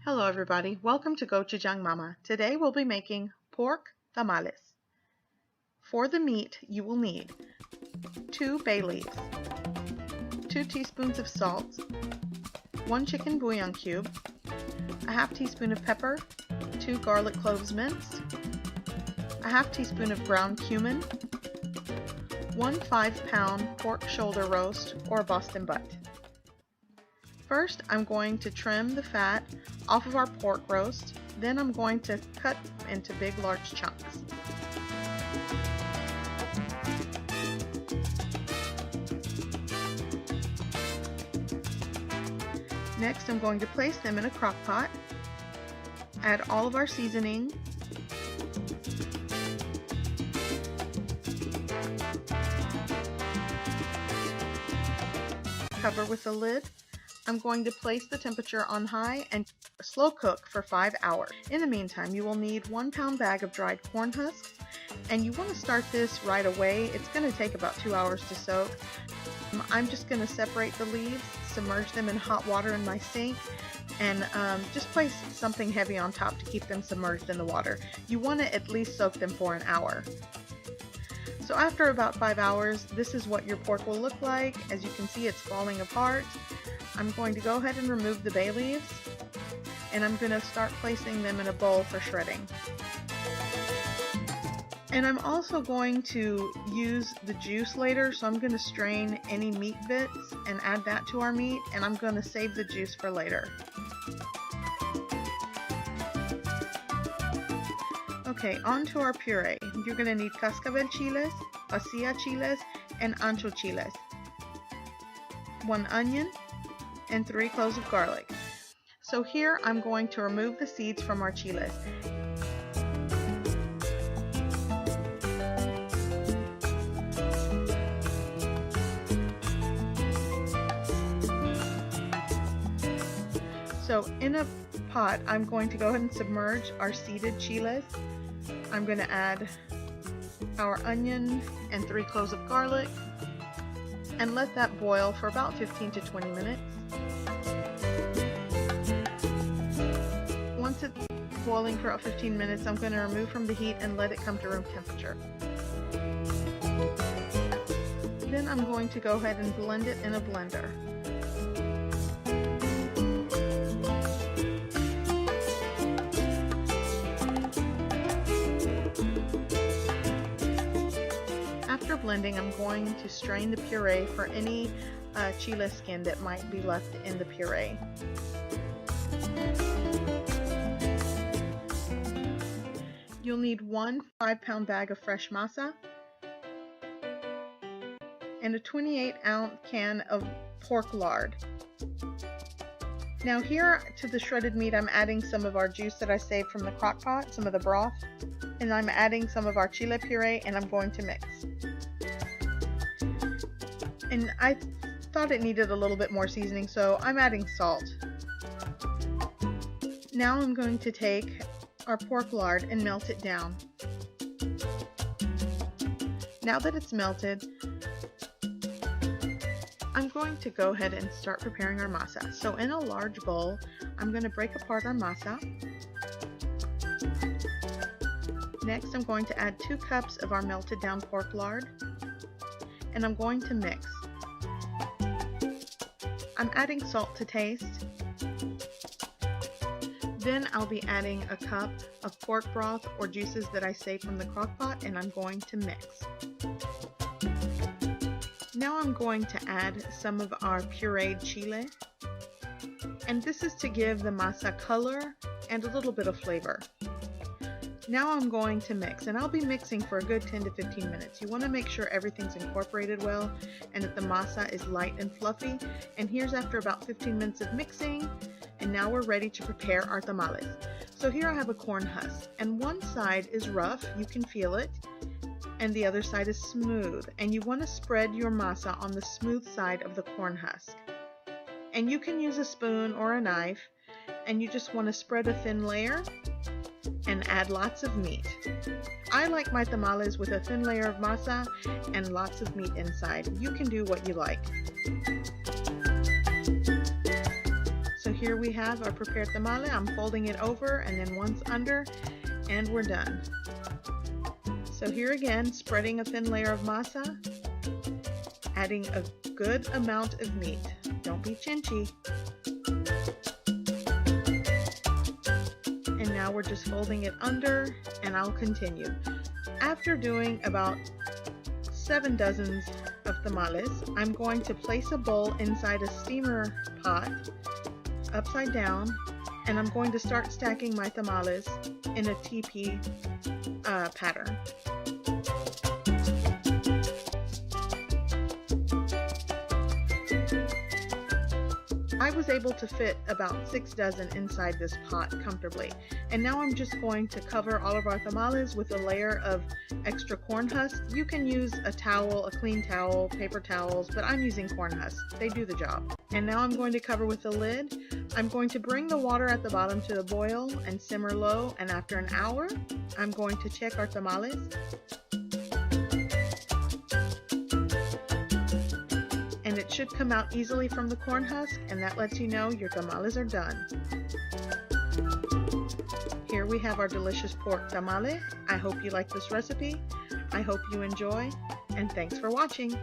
Hello everybody, welcome to Gochujang Mama. Today we'll be making pork tamales. For the meat you will need 2 bay leaves, 2 teaspoons of salt, 1 chicken bouillon cube, a half teaspoon of pepper, 2 garlic cloves minced, a half teaspoon of ground cumin, 1 5-pound pork shoulder roast or Boston butt. First, I'm going to trim the fat off of our pork roast, then I'm going to cut into big large chunks. Next, I'm going to place them in a crock pot, add all of our seasoning, cover with a lid. I'm going to place the temperature on high and slow cook for 5 hours. In the meantime, you will need 1 pound bag of dried corn husks, and you want to start this right away. It's going to take about 2 hours to soak. I'm just going to separate the leaves, submerge them in hot water in my sink, and just place something heavy on top to keep them submerged in the water. You want to at least soak them for an hour. So after about 5 hours, this is what your pork will look like. As you can see, it's falling apart. I'm going to go ahead and remove the bay leaves, and I'm going to start placing them in a bowl for shredding. And I'm also going to use the juice later, so I'm going to strain any meat bits and add that to our meat, and I'm going to save the juice for later. Okay, on to our puree. You're going to need cascabel chiles, pasilla chiles, and ancho chiles, 1 onion, and 3 cloves of garlic. So here I'm going to remove the seeds from our chiles. So in a pot, I'm going to go ahead and submerge our seeded chiles. I'm going to add our onion and 3 cloves of garlic and let that boil for about 15 to 20 minutes. Once it's boiling for about 15 minutes, I'm going to remove from the heat and let it come to room temperature. Then I'm going to go ahead and blend it in a blender. After blending, I'm going to strain the puree for any chile skin that might be left in the puree. You'll need 1 5-pound bag of fresh masa and a 28-ounce can of pork lard. Now here to the shredded meat, I'm adding some of our juice that I saved from the crock pot, some of the broth, and I'm adding some of our chile puree, and I'm going to mix. And I thought it needed a little bit more seasoning, so I'm adding salt. Now I'm going to take our pork lard and melt it down. Now that it's melted, I'm going to go ahead and start preparing our masa. So in a large bowl, I'm going to break apart our masa. Next, I'm going to add 2 cups of our melted down pork lard, and I'm going to mix. I'm adding salt to taste. Then I'll be adding a cup of pork broth or juices that I saved from the crock pot, and I'm going to mix. Now I'm going to add some of our pureed chile, and this is to give the masa color and a little bit of flavor. Now I'm going to mix, and I'll be mixing for a good 10 to 15 minutes. You want to make sure everything's incorporated well and that the masa is light and fluffy. And here's after about 15 minutes of mixing, and now we're ready to prepare our tamales. So here I have a corn husk, and one side is rough, you can feel it, and the other side is smooth. And you want to spread your masa on the smooth side of the corn husk. And you can use a spoon or a knife, and you just want to spread a thin layer and add lots of meat. I like my tamales with a thin layer of masa and lots of meat inside. You can do what you like. So Here we have our prepared tamale. I'm folding it over and then once under, and we're done. So here again, spreading a thin layer of masa, adding a good amount of meat. Don't be chinchy. And now we're just folding it under, and I'll continue. After doing about 7 dozens of tamales, I'm going to place a bowl inside a steamer pot upside down, and I'm going to start stacking my tamales in a teepee pattern. I was able to fit about 6 dozen inside this pot comfortably. And now I'm just going to cover all of our tamales with a layer of extra corn husk. You can use a towel, a clean towel, paper towels, but I'm using corn husks. They do the job. And now I'm going to cover with a lid. I'm going to bring the water at the bottom to a boil and simmer low, and after an hour, I'm going to check our tamales. And it should come out easily from the corn husk, and that lets you know your tamales are done. Here we have our delicious pork tamale. I hope you like this recipe. I hope you enjoy, and thanks for watching.